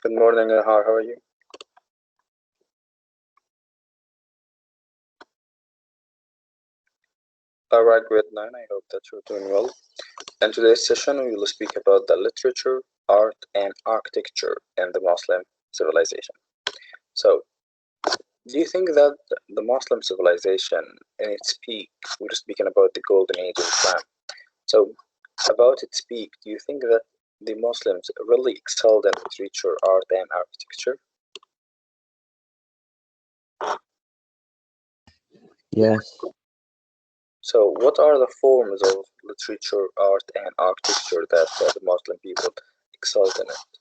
Good morning, Nahar. How are you? All right, grade 9. I hope that you're doing well. In today's session, we will speak about the literature, art, and architecture in the Muslim civilization. So, do you think that the Muslim civilization, in its peak, we're speaking about the golden age of Islam. So, about its peak, do you think that the Muslims really excelled in literature, art, and architecture? Yes. So, what are the forms of literature, art, and architecture that the Muslim people excelled in it?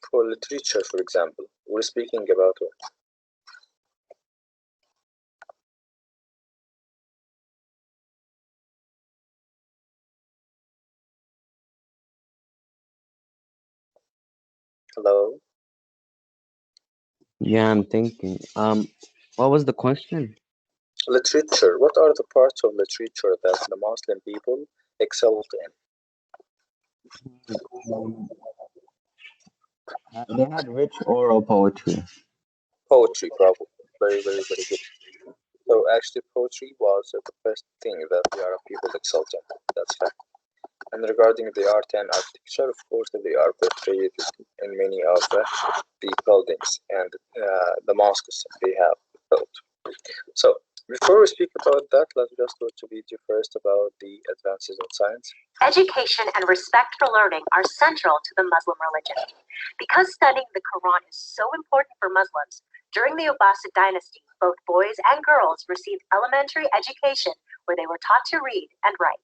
For literature, for example, we're speaking about what? Hello? Yeah, I'm thinking. What was the question? Literature. What are the parts of literature that the Muslim people excelled in? They had rich oral poetry. Poetry, bravo. Very, very, very good. So actually, poetry was the first thing that the Arab people excelled in. That's fact. And regarding the art and architecture, of course, they are portrayed in many of the buildings and the mosques they have built. So, before we speak about that, let's just go to video first about the advances in science. Education and respect for learning are central to the Muslim religion. Because studying the Quran is so important for Muslims, during the Abbasid dynasty, both boys and girls received elementary education where they were taught to read and write.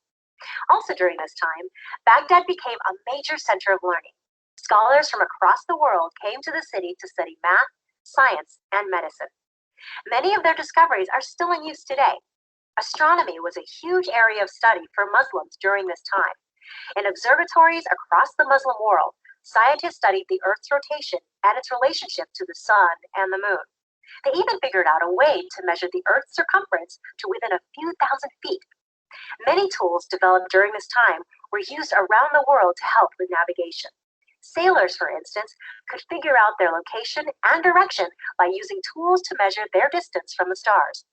Also during this time, Baghdad became a major center of learning. Scholars from across the world came to the city to study math, science, and medicine. Many of their discoveries are still in use today. Astronomy was a huge area of study for Muslims during this time. In observatories across the Muslim world, scientists studied the Earth's rotation and its relationship to the sun and the moon. They even figured out a way to measure the Earth's circumference to within a few thousand feet. Many tools developed during this time were used around the world to help with navigation. Sailors, for instance, could figure out their location and direction by using tools to measure their distance from the stars.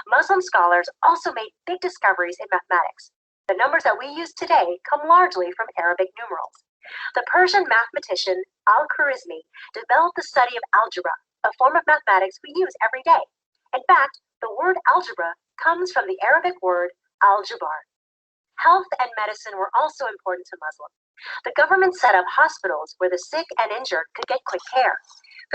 Muslim scholars also made big discoveries in mathematics. The numbers that we use today come largely from Arabic numerals. The Persian mathematician Al-Khwarizmi developed the study of algebra, a form of mathematics we use every day. In fact, the word algebra comes from the Arabic word al-jabar. Health and medicine were also important to Muslims. The government set up hospitals where the sick and injured could get quick care.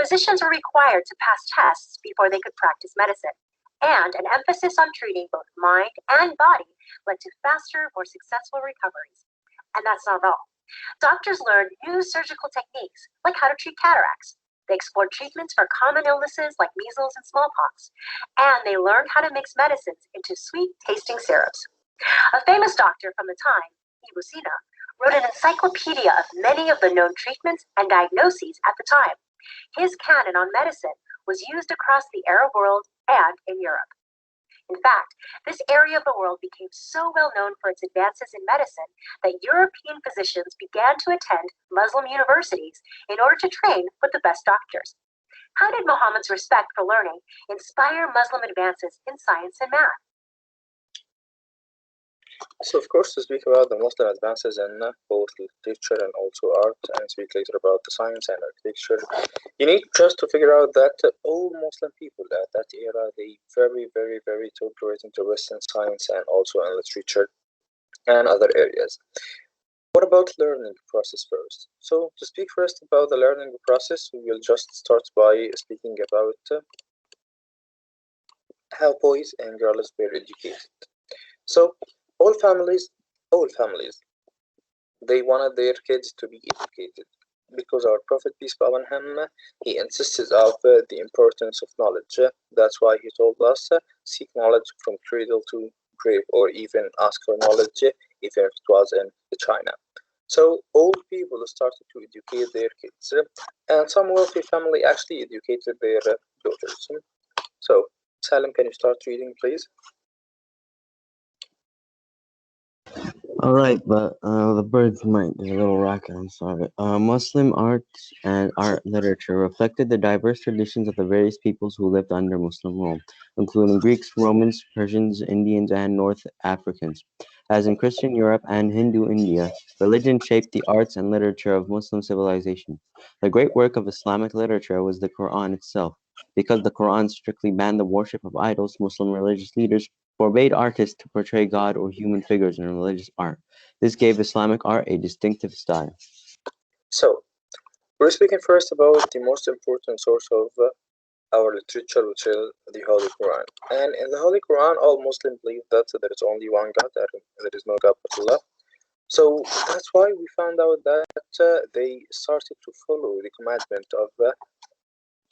Physicians were required to pass tests before they could practice medicine, and an emphasis on treating both mind and body led to faster, more successful recoveries. And that's not all. Doctors learned new surgical techniques, like how to treat cataracts. They explored treatments for common illnesses like measles and smallpox, and they learned how to mix medicines into sweet-tasting syrups. A famous doctor from the time, Ibn Sina, wrote an encyclopedia of many of the known treatments and diagnoses at the time. His canon on medicine was used across the Arab world and in Europe. In fact, this area of the world became so well known for its advances in medicine that European physicians began to attend Muslim universities in order to train with the best doctors. How did Muhammad's respect for learning inspire Muslim advances in science and math? So, of course, to speak about the Muslim advances in both literature and also art, and speak later about the science and architecture, you need just to figure out that all Muslim people at that era, they very, very, very took great interest in science and also in literature and other areas. What about learning process first? So, to speak first about the learning process, we will just start by speaking about how boys and girls were educated. So, all families, they wanted their kids to be educated because our Prophet, peace be upon him, he insisted of the importance of knowledge. That's why he told us, seek knowledge from cradle to grave, or even ask for knowledge, even if it was in China. So all people started to educate their kids, and some wealthy family actually educated their daughters. So, Salim, can you start reading, please? All right, but the birds might get a little racket. I'm sorry. Muslim art and art literature reflected the diverse traditions of the various peoples who lived under Muslim rule, including Greeks, Romans, Persians, Indians, and North Africans. As in Christian Europe and Hindu India, religion shaped the arts and literature of Muslim civilization. The great work of Islamic literature was the Quran itself. Because the Quran strictly banned the worship of idols, Muslim religious leaders forbade artists to portray God or human figures in religious art. This gave Islamic art a distinctive style. So, we're speaking first about the most important source of our literature, which is the Holy Quran. And in the Holy Quran, all Muslims believe that there is only one God, that there is no God but Allah. So that's why we found out that they started to follow the commandment of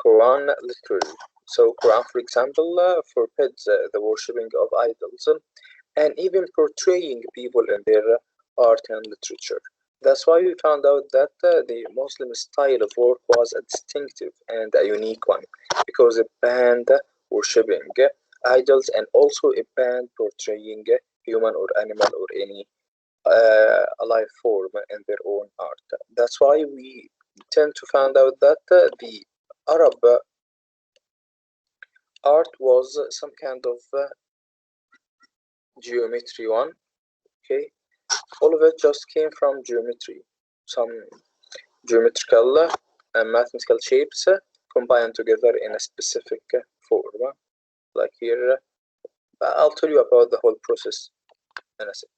Quran literally. So Quran, for example, forbids the worshipping of idols and even portraying people in their art and literature. That's why we found out that the Muslim style of work was a distinctive and a unique one because it banned worshipping idols and also it banned portraying human or animal or any alive form in their own art. That's why we tend to find out that the Arab art was some kind of geometry one. Okay, all of it just came from geometry, some geometrical and mathematical shapes combined together in a specific form. Like here, I'll tell you about the whole process in a sec.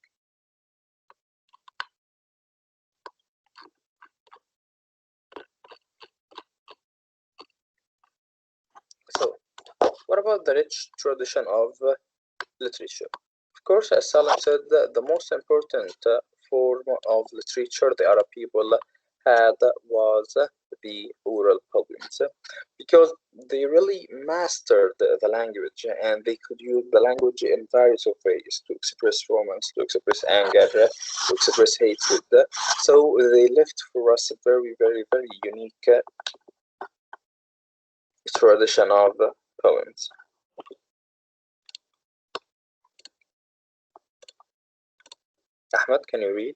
So, what about the rich tradition of literature? Of course, as Salam said, the most important form of literature the Arab people had was the oral poems because they really mastered the language and they could use the language in various of ways to express romance, to express anger, to express hatred. So they left for us a very, very, very unique tradition of poems. Ahmed, can you read?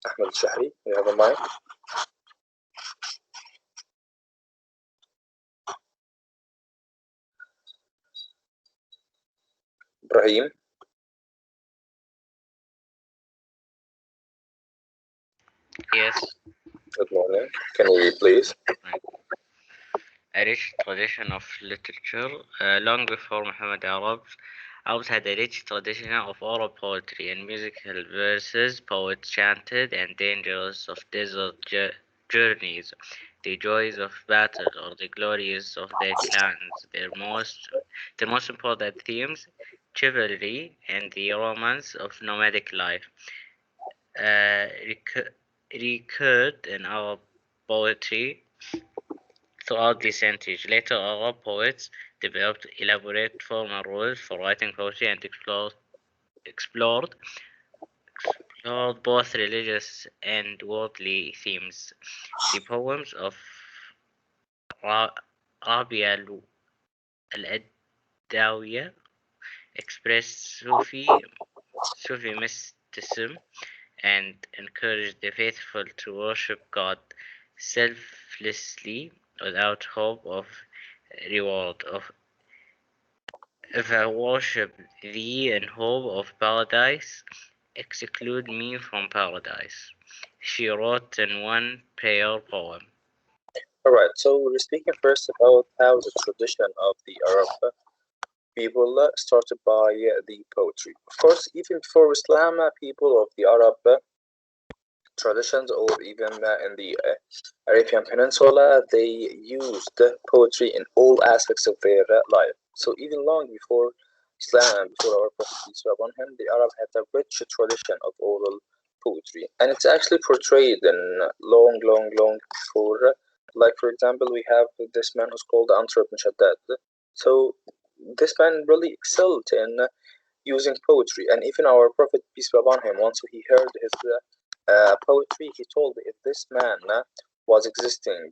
Ahmed Shahri, you have a mic? Ibrahim, Yes, good morning. Can you read, please? right. A rich tradition of literature. Long before Muhammad, Arabs had a rich tradition of oral poetry and musical verses. Poets chanted and dangers of desert journeys, the joys of battle, or the glories of their clans. Their most important themes, chivalry and the romance of nomadic life, recurred in our poetry throughout the centuries. Later, Arab poets developed elaborate formal rules for writing poetry and explored both religious and worldly themes. The poems of Ra- Rabia al-Adawiya expressed Sufi mysticism and encouraged the faithful to worship God selflessly without hope of reward. If I worship thee in hope of paradise, exclude me from paradise. She wrote in one prayer poem. Alright, so we're speaking first about how the tradition of the Arab people started by the poetry. Of course, even before Islam, people of the Arab traditions, or even in the Arabian Peninsula, they used poetry in all aspects of their life. So even long before Islam, before our Prophet peace be upon him, the Arab had a rich tradition of oral poetry, and it's actually portrayed in long, long, long before. Like for example, we have this man who's called Ansar ibn Shaddad. So this man really excelled in using poetry, and even our Prophet peace be upon him, once he heard his poetry, he told if this man was existing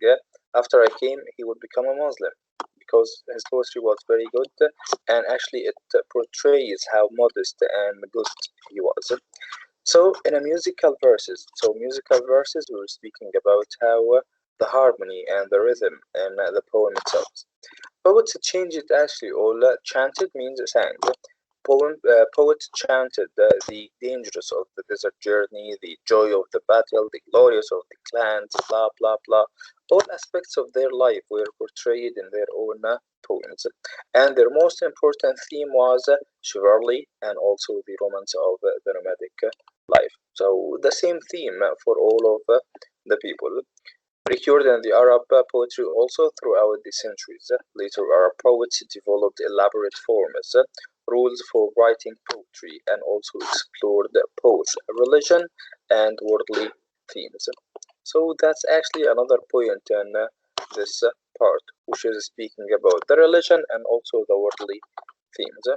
after I came, he would become a Muslim because his poetry was very good, and actually it portrays how modest and good he was. So in a musical verses, we were speaking about how the harmony and the rhythm and the poem itself. Poets chanted actually, or chanted means sang. Poet chanted the dangers of the desert journey, the joy of the battle, the glorious of the clans, blah blah blah. All aspects of their life were portrayed in their own poems, and their most important theme was chivalry and also the romance of the nomadic life. So the same theme for all of the people. Recurred in the Arab poetry also throughout the centuries. Later Arab poets developed elaborate forms, rules for writing poetry, and also explored both religion and worldly themes. So that's actually another point in this part, which is speaking about the religion and also the worldly themes.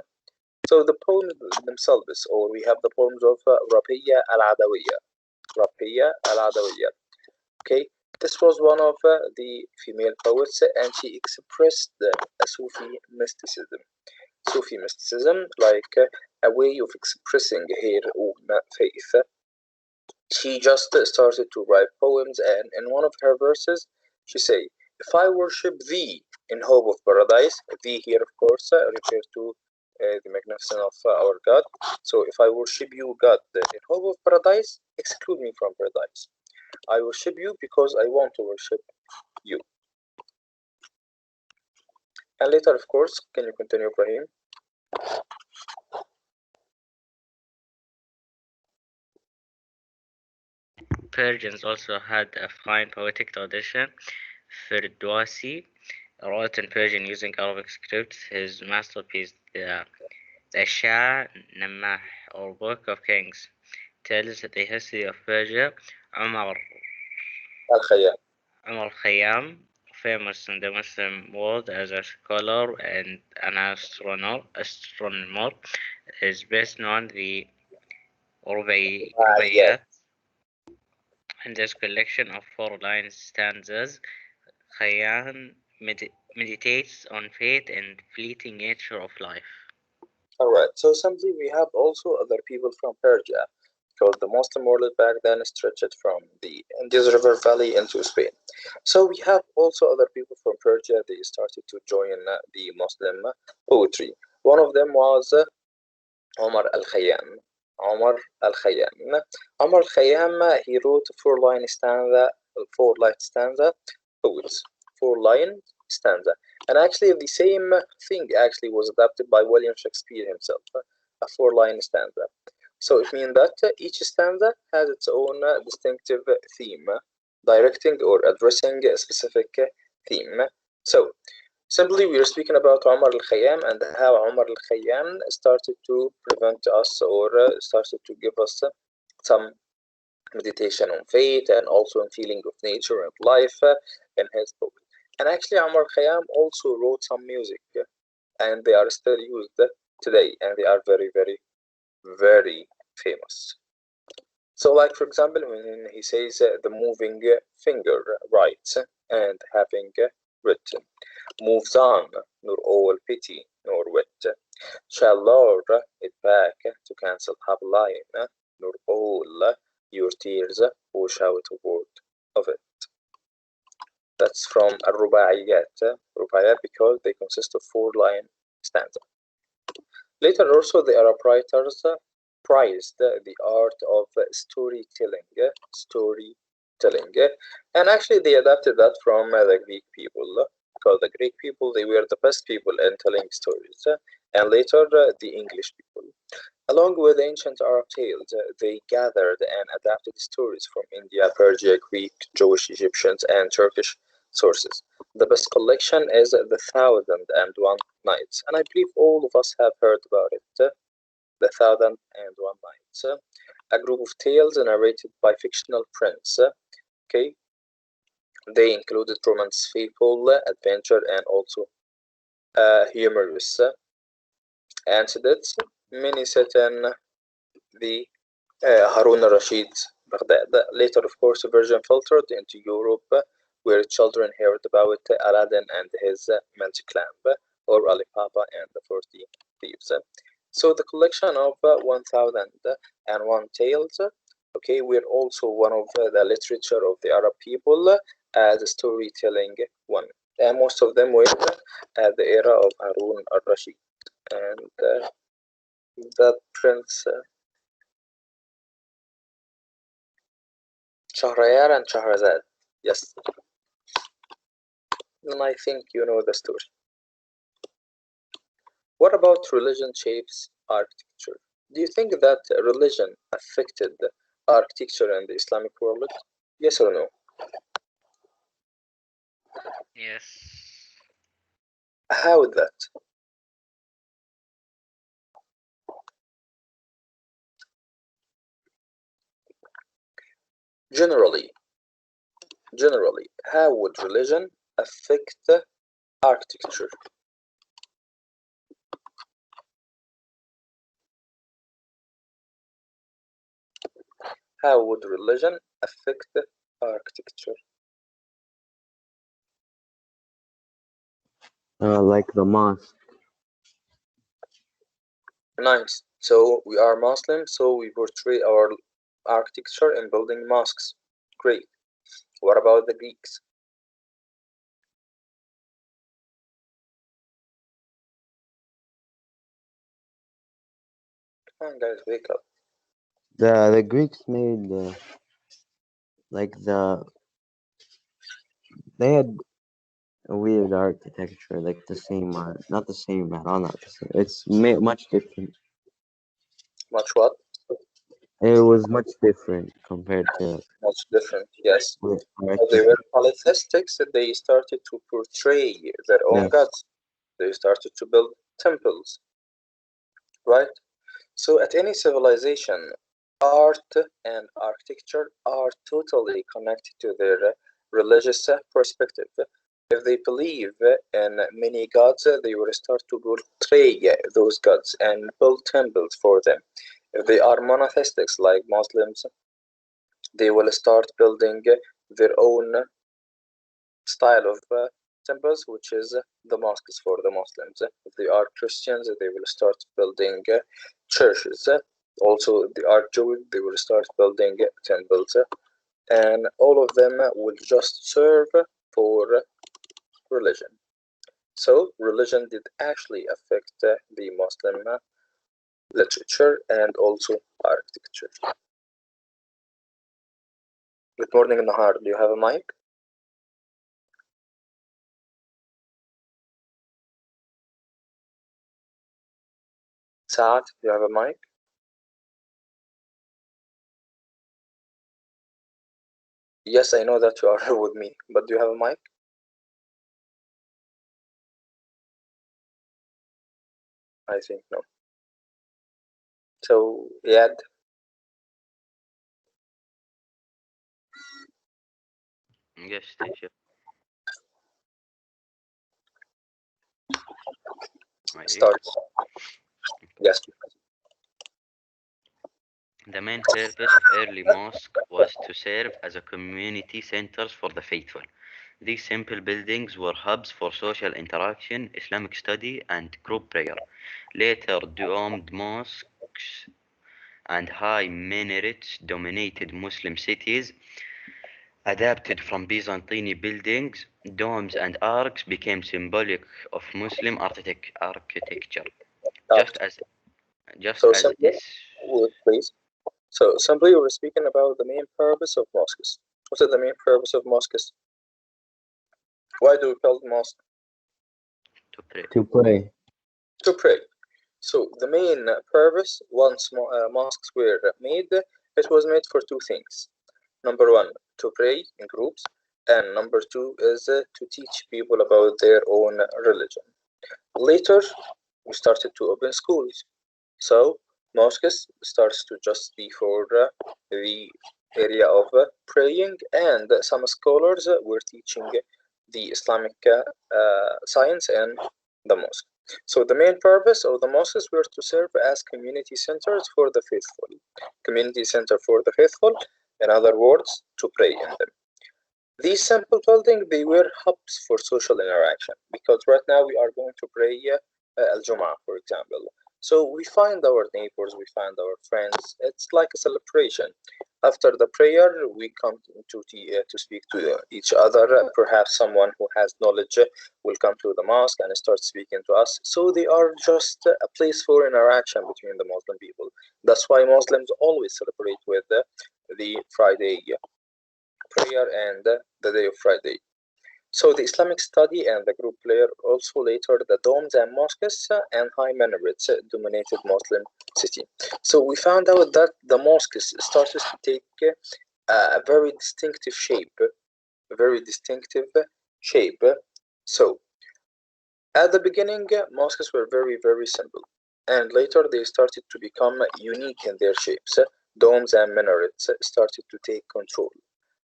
So the poems themselves, or we have the poems of Rabi'a al-Adawiyya. Okay, this was one of the female poets, and she expressed a Sufi mysticism, like a way of expressing her own faith. She just started to write poems, and in one of her verses, she say, "If I worship thee in hope of paradise," thee here, of course, refers to the magnificence of our God. So, if I worship you, God, in hope of paradise, exclude me from paradise. I worship you because I want to worship you. And later, of course, can you continue, Ibrahim? Persians also had a fine poetic tradition. Firdousi wrote in Persian using Arabic scripts. His masterpiece, the Shah Namah, or Book of Kings, tells the history of Persia. Umar Al-Khayyam. Umar Khayyam, famous in the Muslim world as a scholar and an astronomer, is best known the Yeah. Rubaiyat. In this collection of four-line stanzas, Khayyam meditates on fate and fleeting nature of life. Alright, so simply we have also other people from Persia, because the Muslim world back then stretched from the Indus River Valley into Spain. So we have also other people from Persia, they started to join the Muslim poetry. One of them was Omar al-Khayyam. Omar al-Khayyam. Omar al-Khayyam, he wrote four-line stanza poets. Four-line stanza. And actually the same thing actually was adapted by William Shakespeare himself, a four-line stanza. So it means that each stanza has its own distinctive theme, directing or addressing a specific theme. So simply, we are speaking about Omar al-Khayyam and how Omar al-Khayyam started to prevent us or started to give us some meditation on faith and also on feeling of nature and life in his book. And actually, Omar al-Khayyam also wrote some music, and they are still used today, and they are very, very, very famous. So, like for example, when he says the moving finger writes and having written moves on, nor all pity nor wit, shall lure it back to cancel have line, nor all your tears wash out a word of it. That's from Rubaiyat because they consist of four-line stanza. Later also the Arab writers prized the art of storytelling, and actually they adapted that from the Greek people, because the Greek people, they were the best people in telling stories, and later the English people. Along with ancient Arab tales, they gathered and adapted stories from India, Persia, Greek, Jewish, Egyptians, and Turkish sources. The best collection is The Thousand and One Nights, and I believe all of us have heard about it. The Thousand and One Nights, a group of tales narrated by fictional prince. Okay, they included romance, fable, adventure, and also humorous anecdotes. Many set in the Harun al-Rashid's Baghdad. Later, of course, a version filtered into Europe where children heard about Aladdin and his magic lamp, or Ali Baba and the 40 Thieves. So the collection of 1001 Tales, okay, were also one of the literature of the Arab people as a storytelling one. And most of them were at the era of Harun al-Rashid and the Prince Shahriyar and Shahrazad. Yes, and I think you know the story. What about religion shapes architecture? Do you think that religion affected architecture in the Islamic world? Yes or no? Yes. How is that? Generally, how would religion affect architecture? How would religion affect architecture? Like the mosque. Nice. So we are Muslims, so we portray our architecture in building mosques. Great. What about the Greeks? Come on, guys, wake up. The Greeks made like they had a weird architecture, like the same art, not the same at all, not the same. It's much different. Much what? It was much different compared to Much different, yes. with They were architecture. polytheists. They started to portray their own Yes. gods. They started to build temples, right? So at any civilization, art and architecture are totally connected to their religious perspective. If they believe in many gods, they will start to portray those gods and build temples for them. If they are monotheists like Muslims, they will start building their own style of temples, which is the mosques for the Muslims. If they are Christians, they will start building churches. Also, if they are Jewish, they will start building temples. And all of them will just serve for religion. So, religion did actually affect the Muslim literature and also architecture. Good morning, Nahar. Do you have a mic? Saad, do you have a mic? Yes, I know that you are with me, but do you have a mic? I think no. So, Yad, Yes, teacher. Right. start. Yes. The main purpose of early mosque was to serve as a community centers for the faithful. These simple buildings were hubs for social interaction, Islamic study, and group prayer. Later, domed mosques and high minarets dominated Muslim cities. Adapted from Byzantine buildings, domes and arcs became symbolic of Muslim architecture. Start. Just as just So as simply, this please. So simply, we're speaking about the main purpose of mosques. What is the main purpose of mosques? Why do we build mosques? to pray. To pray. To pray. So the main purpose, once mosques were made, it was made for two things. Number one, to pray in groups, and number two is to teach people about their own religion. Later, we started to open schools. So mosques starts to just be for the area of praying, and some scholars were teaching the Islamic science in the mosque. So the main purpose of the mosques were to serve as community centers for the faithful. Community center for the faithful, in other words, to pray in them. These simple buildings, they were hubs for social interaction because right now we are going to pray Al-Jum'ah, for example. So we find our neighbors, we find our friends. It's like a celebration. After the prayer, we come to speak to each other. Perhaps someone who has knowledge will come to the mosque and start speaking to us. So they are just a place for interaction between the Muslim people. That's why Muslims always celebrate with the Friday prayer and the day of Friday. So the Islamic study and the group prayer also later the domes and mosques and high minarets dominated Muslim city. So we found out that the mosques started to take a very distinctive shape, a very distinctive shape. So at the beginning, mosques were very simple, and later they started to become unique in their shapes. Domes and minarets started to take control.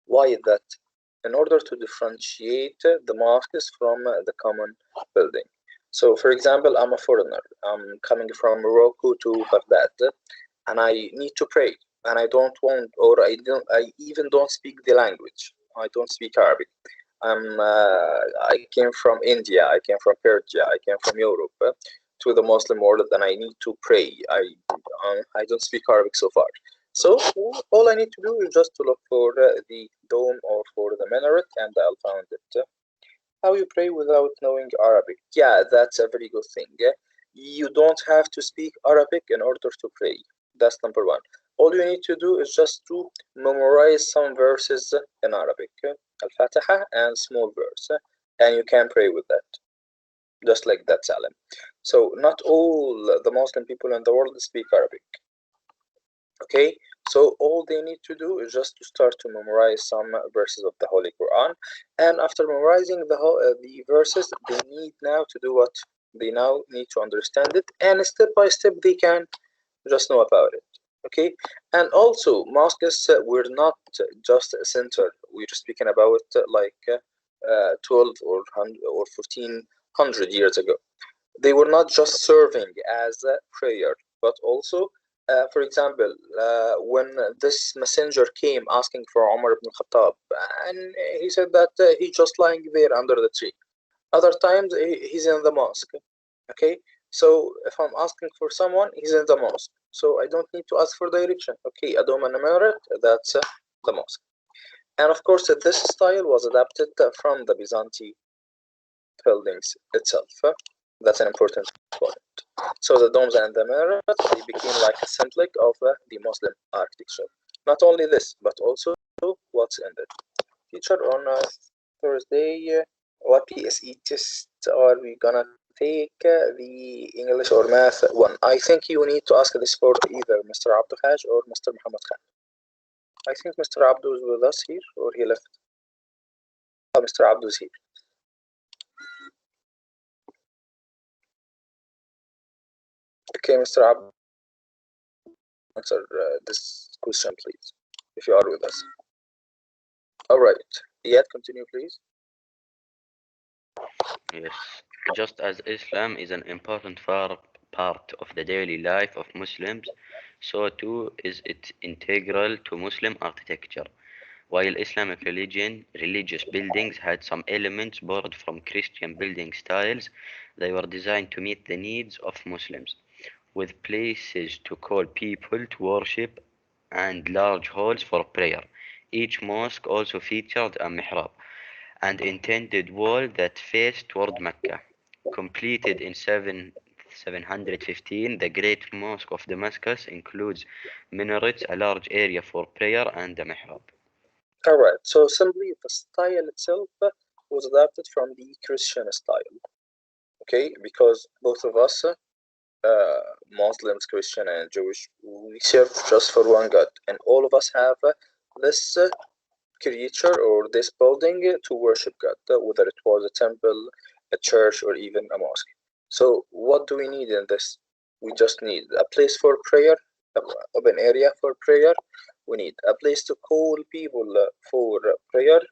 Why is that? In order to differentiate the mosques from the common building. So, for example, I'm a foreigner. I'm coming from Morocco to Baghdad, and I need to pray, and I don't want, or I even don't speak the language. I don't speak Arabic. I came from India. I came from Persia. I came from Europe to the Muslim world, and I need to pray. I don't speak Arabic so far. So all I need to do is just to look for the dome or for the minaret, and I'll find it. How you pray without knowing Arabic? Yeah, that's a very good thing. You don't have to speak Arabic in order to pray. That's number one. All you need to do is just to memorize some verses in Arabic, Al-Fatiha and small verse, and you can pray with that, just like that, Salim. So not all the Muslim people in the world speak Arabic. Okay, so all they need to do is just to start to memorize some verses of the Holy Quran, and after memorizing the verses, they need now to do what? They now need to understand it, and step by step they can just know about it. Okay, and also mosques were not just a center. We're speaking about 12 or 100 or 1500 years ago. They were not just serving as a prayer, but also, for example, when this messenger came asking for Umar ibn Khattab, and he said that he's just lying there under the tree. Other times he's in the mosque. Okay, so if I'm asking for someone, he's in the mosque. So I don't need to ask for direction. Okay, Adom and Minaret, that's the mosque. And of course, this style was adapted from the Byzantine buildings itself. That's an important point. So the domes and the minarets, they became like a symbolic of the Muslim architecture. Not only this, but also what's in it. Teacher, on Thursday, what PSE test are we gonna take? The English or math one? I think you need to ask this for either Mr. Abdul Haj or Mr. Muhammad Khan. I think Mr. Abdul is with us here, or he left. Oh, Mr. Abdul is here. Okay, Mr. Abdul, answer this question, please, if you are with us. All right. Yet, continue, please. Yes, just as Islam is an important part of the daily life of Muslims, so too is it integral to Muslim architecture. While Islamic religious buildings had some elements borrowed from Christian building styles, they were designed to meet the needs of Muslims, with places to call people to worship and large halls for prayer. Each mosque also featured a mihrab, and intended wall that faced toward Mecca. Completed in 715, the Great Mosque of Damascus includes minarets, a large area for prayer, and a mihrab. All right. So simply the style itself was adapted from the Christian style. Okay, because both of us, Muslims, Christian, and Jewish, we serve just for one God, and all of us have this creature or this building to worship God, whether it was a temple, a church, or even a mosque. So, what do we need in this? We just need a place for prayer, an open area for prayer. We need a place to call people for prayer,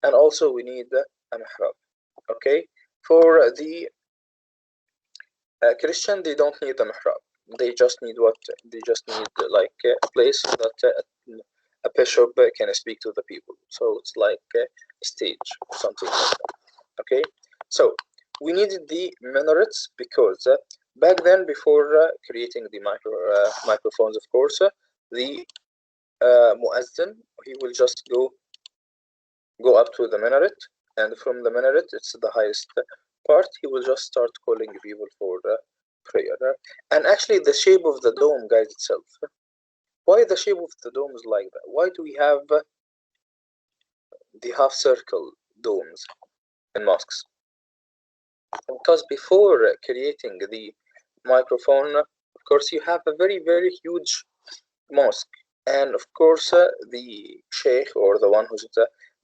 and also we need a mihrab. Okay, for the Christian, they don't need a mihrab. They just need what? They just need like a place that a bishop can speak to the people. So it's like a stage or something like that. Okay, so we needed the minarets because back then, before creating the microphones, of course, the muezzin, he will just go up to the minaret, and from the minaret, it's the highest part, he will just start calling people for prayer. And actually, the shape of the dome guides itself. Why the shape of the dome is like that? Why do we have the half circle domes in mosques? Because before creating the microphone, of course, you have a very huge mosque, and of course, the sheikh or the one who's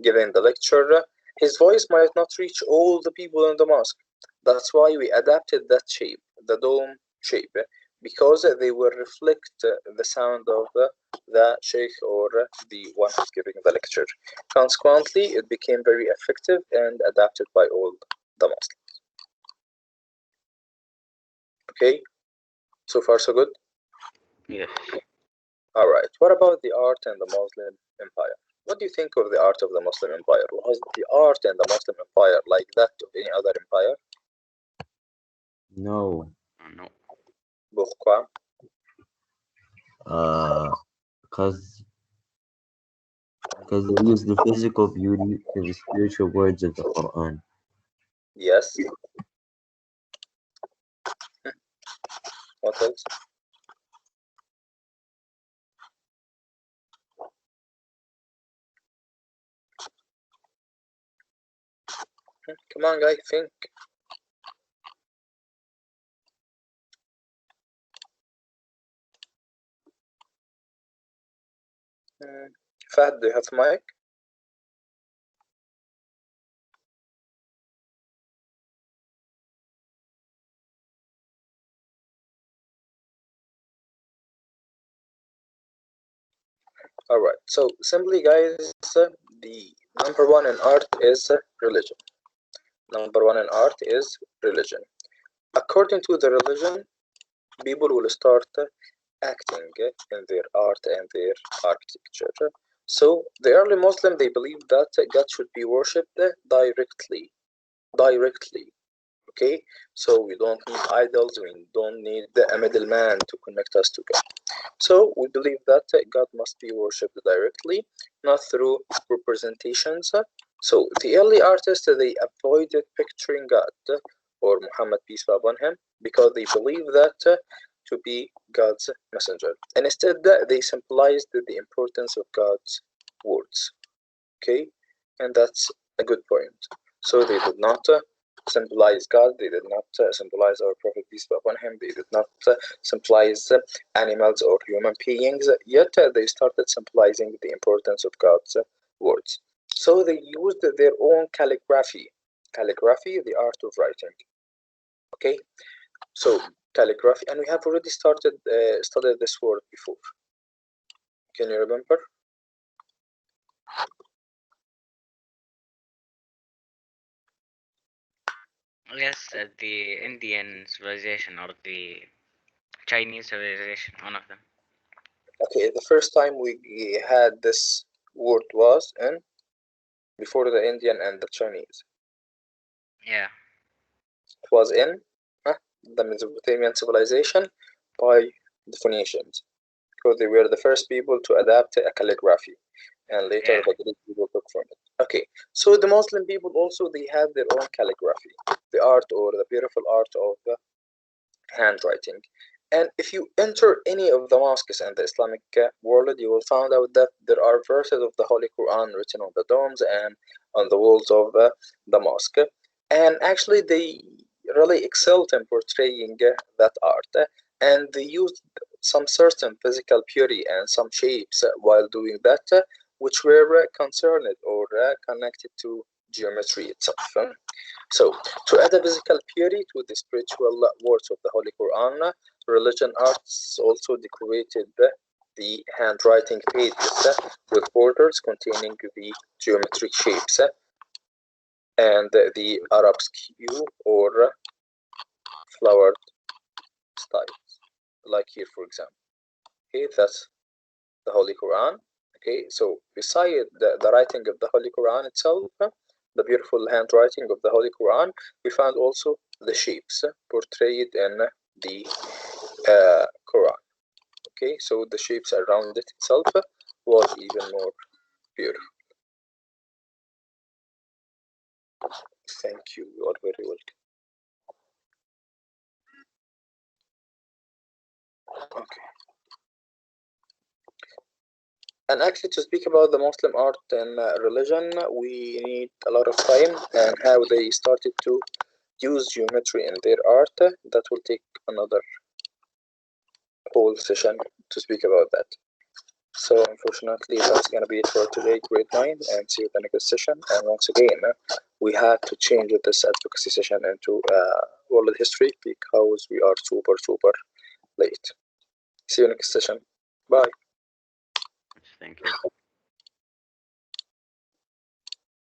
giving the lecture, his voice might not reach all the people in the mosque. That's why we adapted that shape, the dome shape, because they will reflect the sound of the sheikh or the one who's giving the lecture. Consequently, it became very effective and adapted by all the Muslims. Okay, so far so good? Yes. Alright, what about the art and the Muslim Empire? What do you think of the art of the Muslim Empire? Was the art in the Muslim Empire like that of any other empire? No. No. Pourquoi? Because they use the physical beauty to the spiritual words of the Quran. Yes. What else? Come on, guys, think. Fahd, do you have mic? Alright, so simply, guys, the number one in art is religion. Number one in art is religion. According to the religion, people will start acting in their art and their architecture. So the early Muslim, they believed that God should be worshipped directly. Okay, so we don't need idols, we don't need a middleman to connect us to God. So we believe that God must be worshipped directly, not through representations. So the early artists, they avoided picturing God or Muhammad, peace be upon him, because they believe that to be God's messenger. And instead, they symbolized the importance of God's words. Okay, and that's a good point. So they did not symbolize God, they did not symbolize our Prophet, peace be upon him, they did not symbolize animals or human beings, yet they started symbolizing the importance of God's words. So they used their own calligraphy, the art of writing. Okay, so calligraphy, and we have already studied this word before. Can you remember? Yes, the Indian civilization or the Chinese civilization, one of them. Okay, the first time we had this word was in before the Indian and the Chinese. Yeah. It was in the Mesopotamian civilization by the Phoenicians, because they were the first people to adapt a calligraphy, and later Yeah. the Greek people took from it. Okay, so the Muslim people also, they had their own calligraphy, the art or the beautiful art of handwriting. And if you enter any of the mosques in the Islamic world, you will find out that there are verses of the Holy Quran written on the domes and on the walls of the mosque. And actually, they really excelled in portraying that art. And they used some certain physical beauty and some shapes while doing that, which were concerned or connected to geometry itself. So, to add a physical beauty to the spiritual words of the Holy Quran, religion arts also decorated the handwriting pages with borders containing the geometric shapes and the arabesque or flowered styles, like here, for example. Okay, that's the Holy Quran. Okay, so beside the writing of the Holy Quran itself, the beautiful handwriting of the Holy Quran, we found also the shapes portrayed in the Quran. Okay, so the shapes around it itself was even more beautiful. Thank you. You are very welcome. Okay. And actually, to speak about the Muslim art and religion, we need a lot of time and how they started to use geometry in their art. That will take another whole session to speak about that. So unfortunately, that's gonna be it for today, grade 9, and see you in the next session. And once again, we had to change this advocacy session into world history because we are super late. See you next session. Bye. Thank you.